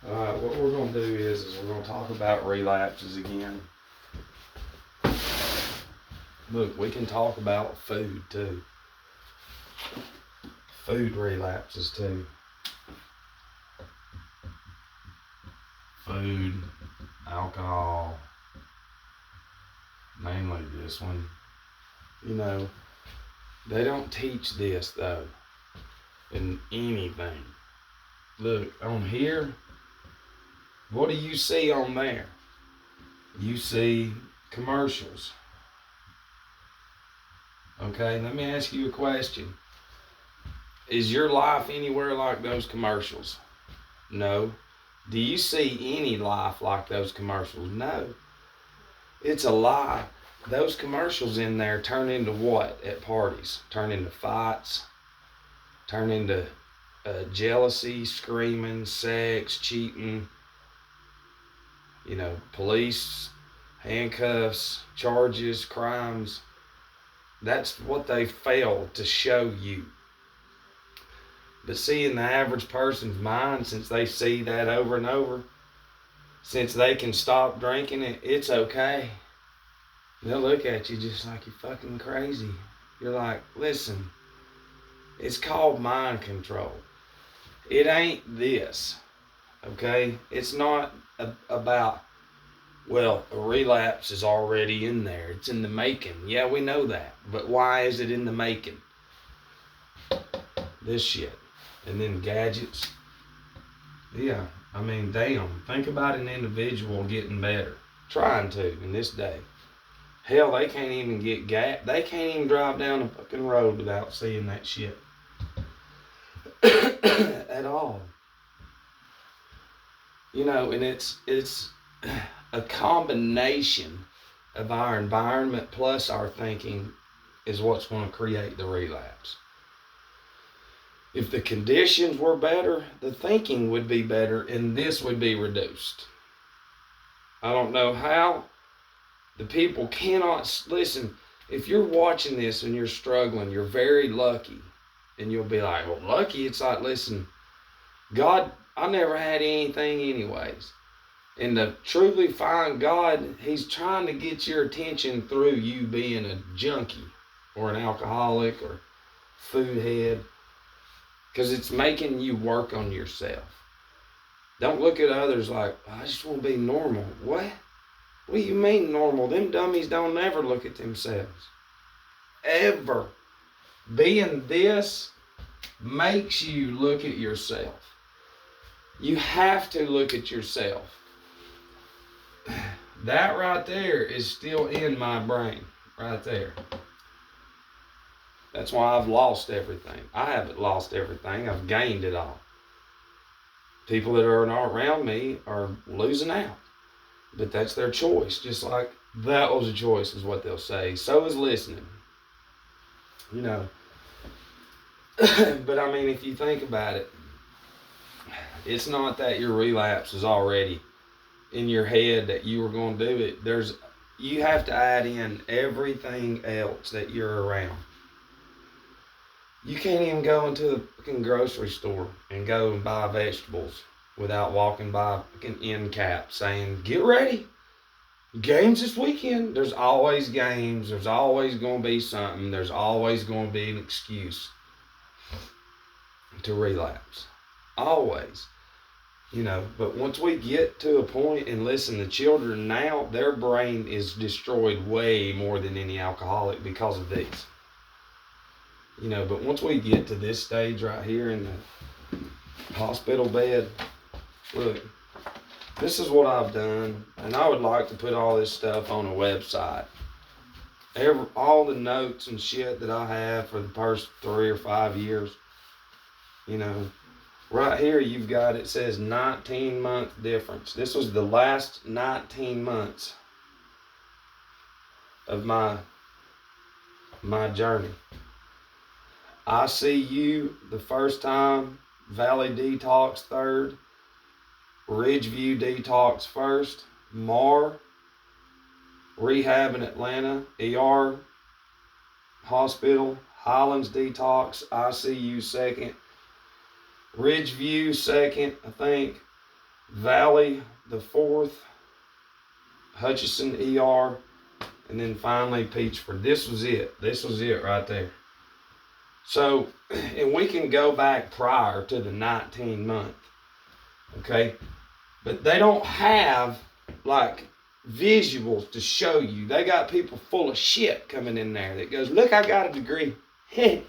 What we're going to do is we're going to talk about relapses again. Look, we can talk about food too. Food relapses too. Food, alcohol, mainly this one. You know, they don't teach this though in anything. Look, on here, what do you see on there? You see commercials. Okay, let me ask you a question. Is your life anywhere like those commercials? No. Do you see any life like those commercials? No. It's a lie. Those commercials in there turn into what at parties? Turn into fights, turn into jealousy, screaming, sex, cheating, police, handcuffs, charges, crimes. That's what they failed to show you. But see, in the average person's mind, since they see that over and over, since they can stop drinking it, it's okay. They'll look at you just like you're fucking crazy. You're like, listen, it's called mind control. It ain't this, okay? It's not about, well, a relapse is already in there. It's in the making. Yeah, we know that. But why is it in the making? This shit. And then gadgets. Yeah, I mean, damn. Think about an individual getting better. Trying to in this day. Hell, they can't even they can't even drive down the fucking road without seeing that shit. At all. And it's a combination of our environment plus our thinking is what's going to create the relapse. If the conditions were better, the thinking would be better and this would be reduced. I don't know how. The people cannot listen. If you're watching this and you're struggling, you're very lucky. And you'll be like, well, lucky? It's like, listen, God, I never had anything anyways. And to truly find God, He's trying to get your attention through you being a junkie or an alcoholic or food head. Because it's making you work on yourself. Don't look at others like, I just want to be normal. What? What do you mean normal? Them dummies don't ever look at themselves. Ever. Being this makes you look at yourself. You have to look at yourself. That right there is still in my brain. Right there. That's why I've lost everything. I haven't lost everything. I've gained it all. People that are not around me are losing out. But that's their choice. Just like that was a choice is what they'll say. So is listening. But I mean, if you think about it, it's not that your relapse is already in your head that you were going to do it. You have to add in everything else that you're around. You can't even go into the fucking grocery store and go and buy vegetables without walking by a fucking end cap saying, get ready. Games this weekend. There's always games. There's always going to be something. There's always going to be an excuse to relapse. Always. But once we get to a point, and listen, the children now, their brain is destroyed way more than any alcoholic because of these. But once we get to this stage right here in the hospital bed, look, this is what I've done, and I would like to put all this stuff on a website. All the notes and shit that I have for the first 3 or 5 years, right here you've got, it says 19-month difference. This was the last 19 months of my journey. ICU the first time, Valley Detox third, Ridgeview Detox first, MAR, Rehab in Atlanta, ER, Hospital, Highlands Detox, ICU second, Ridgeview second, I think, Valley the fourth, Hutchinson ER, and then finally Peachford. This was it right there. So, and we can go back prior to the 19 month, okay? But they don't have like visuals to show you. They got people full of shit coming in there that goes, look, I got a degree. Yeah.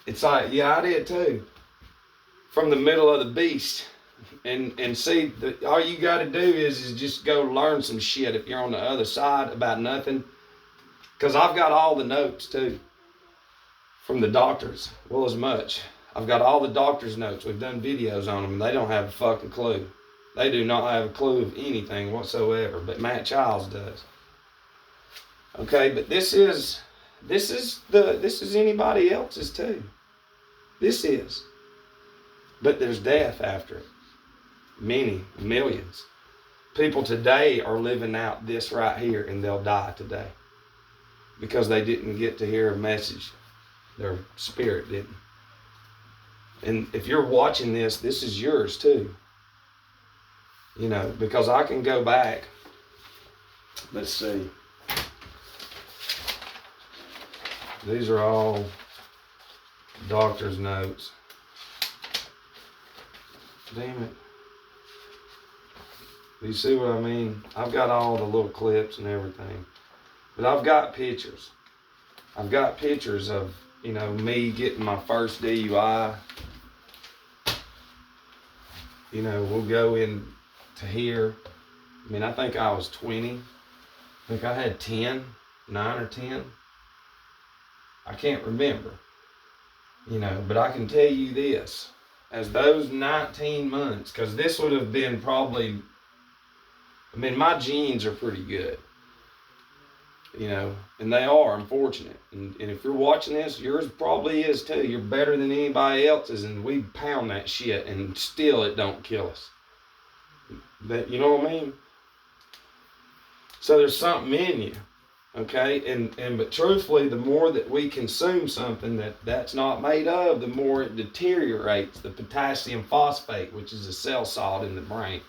It's like, yeah, I did too. From the middle of the beast. And see, all you got to do is just go learn some shit if you're on the other side about nothing. Because I've got all the notes too. From the doctors. Well, as much. I've got all the doctors' notes. We've done videos on them, and they don't have a fucking clue. They do not have a clue of anything whatsoever, but Matt Childs does. Okay, but this is anybody else's too. This is. But there's death after it. Many, millions. People today are living out this right here, and they'll die today. Because they didn't get to hear a message. Their spirit didn't. And if you're watching this, this is yours too. You know, because I can go back. Let's see. These are all doctor's notes. Damn it. Do you see what I mean? I've got all the little clips and everything. But I've got pictures. I've got pictures of, you know, me getting my first DUI. You know, we'll go in to here. I mean, I think I was 20. I think I had 10, 9 or 10. I can't remember. You know, but I can tell you this. As those 19 months, because this would have been probably, I mean, my genes are pretty good. You know, and they are, unfortunate. And if you're watching this, yours probably is too. You're better than anybody else's, and we pound that shit, and still it don't kill us. But you know what I mean? So there's something in you, okay? And but truthfully, the more that we consume something that's not made of, the more it deteriorates the potassium phosphate, which is a cell salt in the brain.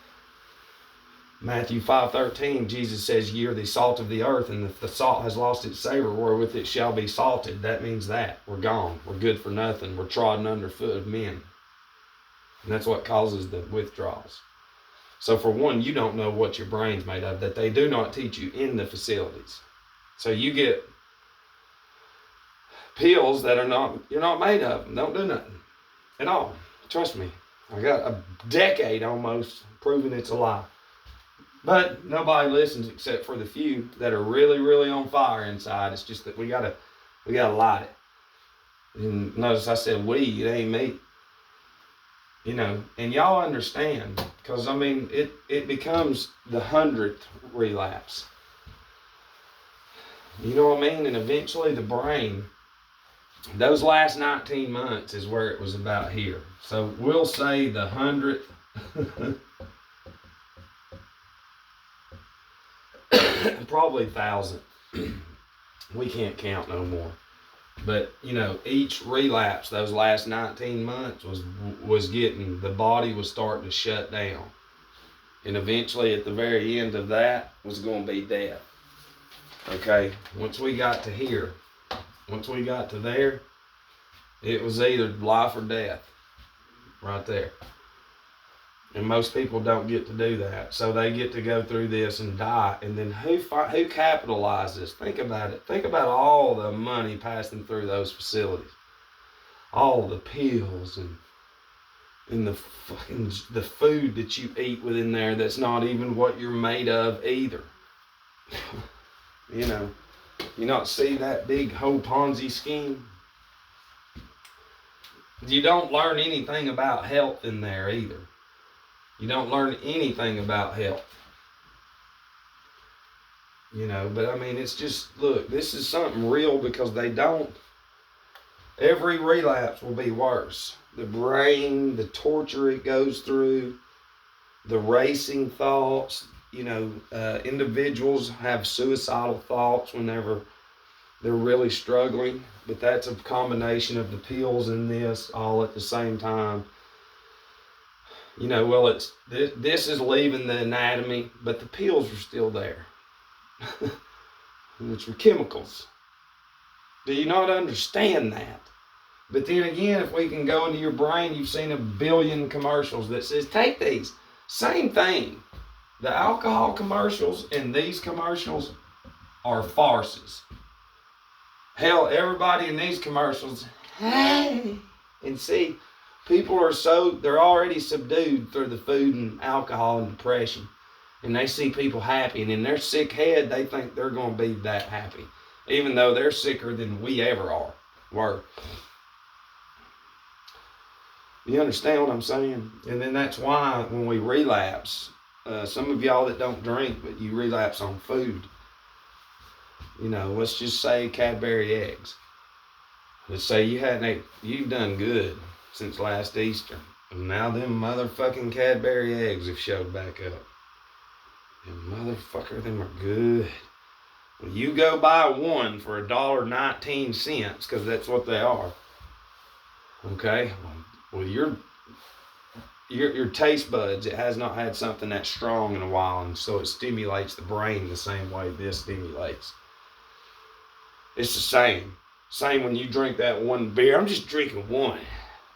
Matthew 5:13, Jesus says, "Ye are the salt of the earth, and if the salt has lost its savor, wherewith it shall be salted." That means that we're gone. We're good for nothing. We're trodden underfoot of men. And that's what causes the withdrawals. So for one, you don't know what your brain's made of, that they do not teach you in the facilities. So you get pills that you're not made of them. Don't do nothing at all. Trust me. I got a decade almost proving it's a lie. But nobody listens except for the few that are really, really on fire inside. It's just that we gotta light it. And notice I said we, it ain't me. You know, and y'all understand, because I mean, it becomes the 100th relapse. You know what I mean? And eventually the brain, those last 19 months is where it was about here. So we'll say the 100th. Probably 1,000. We can't count no more. But you know, each relapse, those last 19 months was getting, the body was starting to shut down, and eventually at the very end of that was going to be death. Okay, once we got to here, once we got to there, it was either life or death, right there. And most people don't get to do that. So they get to go through this and die. And then who capitalizes? Think about it. Think about all the money passing through those facilities. All the pills and the food that you eat within there that's not even what you're made of either. You know, you not see that big whole Ponzi scheme? You don't learn anything about health in there either. You don't learn anything about health. You know, but I mean, it's just, look, this is something real, because they don't, every relapse will be worse. The brain, the torture it goes through, the racing thoughts, you know, individuals have suicidal thoughts whenever they're really struggling, but that's a combination of the pills and this all at the same time. You know, well, this is leaving the anatomy, but the pills are still there, which are chemicals. Do you not understand that? But then again, if we can go into your brain, you've seen a billion commercials that says, take these. Same thing. The alcohol commercials and these commercials are farces. Hell, everybody in these commercials, hey, and see, people are they're already subdued through the food and alcohol and depression. And they see people happy, and in their sick head, they think they're going to be that happy, even though they're sicker than we ever were. You understand what I'm saying? And then that's why when we relapse, some of y'all that don't drink, but you relapse on food. You know, let's just say Cadbury eggs. Let's say you've done good since last Easter. And now them motherfucking Cadbury eggs have showed back up. And motherfucker, them are good. Well, you go buy one for $1.19, because that's what they are. Okay? Well, your taste buds, it has not had something that strong in a while, and so it stimulates the brain the same way this stimulates. It's the same. Same when you drink that one beer. I'm just drinking one.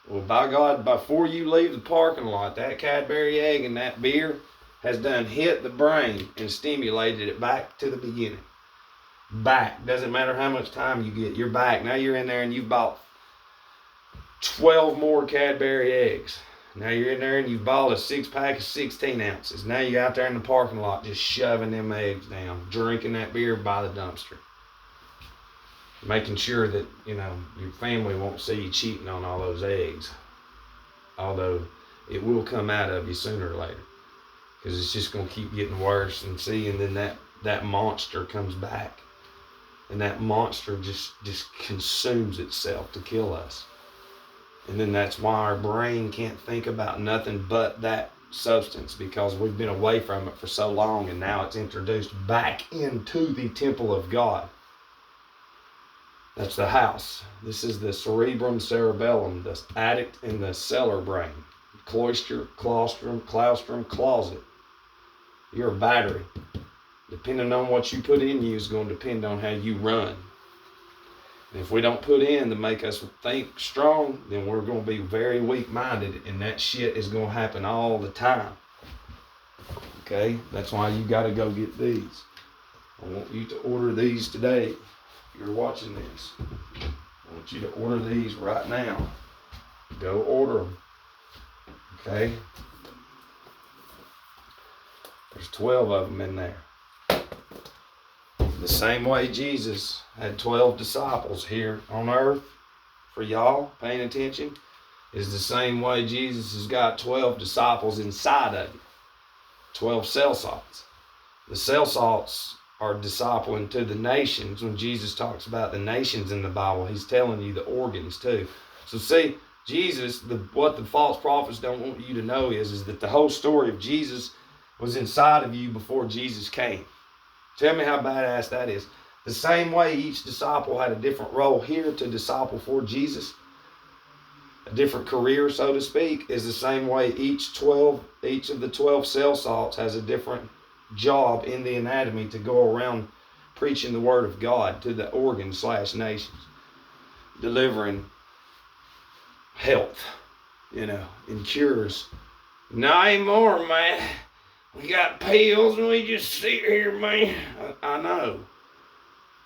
Well, by God, before you leave the parking lot, that Cadbury egg and that beer has done hit the brain and stimulated it back to the beginning. Back. Doesn't matter how much time you get. You're back. Now you're in there and you've bought 12 more Cadbury eggs. Now you're in there and you've bought a 6-pack of 16 ounces. Now you're out there in the parking lot just shoving them eggs down, drinking that beer by the dumpster. Making sure that, you know, your family won't see you cheating on all those eggs. Although it will come out of you sooner or later. Because it's just going to keep getting worse. And then that monster comes back. And that monster just consumes itself to kill us. And then that's why our brain can't think about nothing but that substance, because we've been away from it for so long, and now it's introduced back into the temple of God. That's the house. This is the cerebrum cerebellum, the addict in the cellar brain. Cloister, claustrum, closet. You're a battery. Depending on what you put in you is going to depend on how you run. And if we don't put in to make us think strong, then we're going to be very weak-minded, and that shit is going to happen all the time. Okay? That's why you got to go get these. I want you to order these today. If you're watching this, I want you to order these right now. Go order them. Okay? There's 12 of them in there. The same way Jesus had 12 disciples here on earth, for y'all paying attention, is the same way Jesus has got 12 disciples inside of you. 12 cell salts. The cell salts are discipling to the nations. When Jesus talks about the nations in the Bible, he's telling you the organs too. So see, Jesus, what the false prophets don't want you to know is that the whole story of Jesus was inside of you before Jesus came. Tell me how badass that is. The same way each disciple had a different role here to disciple for Jesus, a different career, so to speak, is the same way each of the 12 cell salts has a different job in the anatomy to go around preaching the word of God to the organs/nations, delivering health, and cures. Not anymore, man. We got pills and we just sit here, man. I know.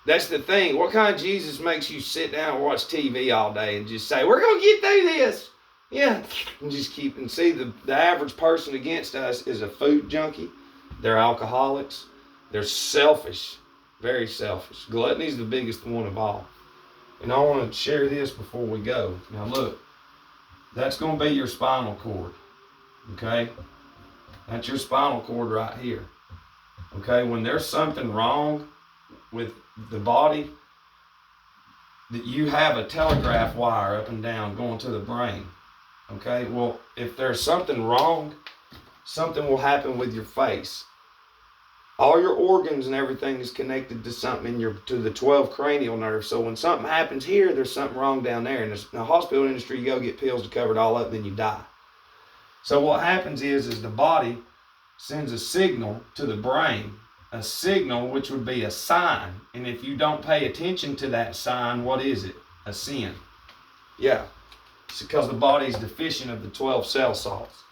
That's the thing. What kind of Jesus makes you sit down and watch TV all day and just say, we're going to get through this? Yeah. And just keep, and see, the average person against us is a food junkie. They're alcoholics. They're selfish. Very selfish. Gluttony is the biggest one of all. And I want to share this before we go. Now look, that's going to be your spinal cord. Okay? That's your spinal cord right here. Okay? When there's something wrong with the body, that you have a telegraph wire up and down going to the brain. Okay? Well, if there's something wrong, something will happen with your face. All your organs and everything is connected to something to the 12 cranial nerves. So when something happens here, there's something wrong down there. And in the hospital industry, you go get pills to cover it all up, then you die. So what happens is the body sends a signal to the brain, a signal which would be a sign. And if you don't pay attention to that sign, what is it? A sin. Yeah. It's because the body is deficient of the 12 cell salts.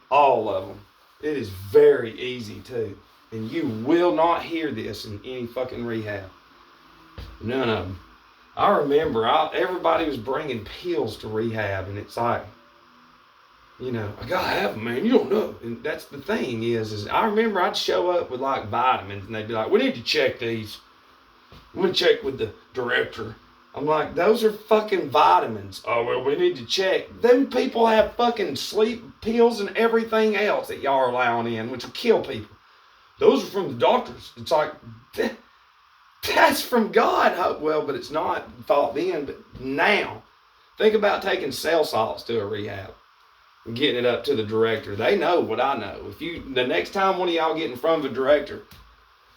All of them. It is very easy too. And you will not hear this in any fucking rehab. None of them. I remember everybody was bringing pills to rehab, and it's like, you know, I gotta have them, man. You don't know. And that's the thing is I remember I'd show up with like vitamins, and they'd be like, we need to check these. I'm gonna check with the director. I'm like, those are fucking vitamins. Oh, well, we need to check. Them people have fucking sleep pills and everything else that y'all are allowing in, which will kill people. Those are from the doctors. It's like, that's from God. Well, but it's not. Thought then, but now. Think about taking cell salts to a rehab and getting it up to the director. They know what I know. If the next time one of y'all get in front of a director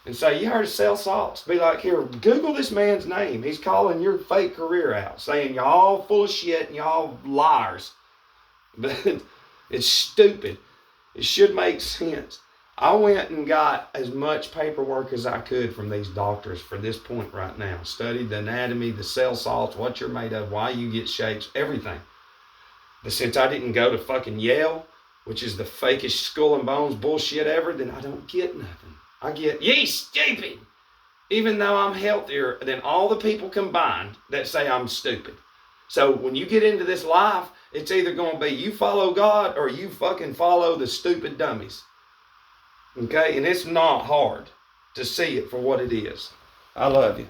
and say, you heard of cell salts, be like, here, Google this man's name. He's calling your fake career out, saying y'all full of shit and y'all liars. But it's stupid. It should make sense. I went and got as much paperwork as I could from these doctors for this point right now. Studied the anatomy, the cell salts, what you're made of, why you get shapes, everything. But since I didn't go to fucking Yale, which is the fakest skull and bones bullshit ever, then I don't get nothing. I get, ye stupid, even though I'm healthier than all the people combined that say I'm stupid. So when you get into this life, it's either going to be you follow God or you fucking follow the stupid dummies. Okay? And it's not hard to see it for what it is. I love you.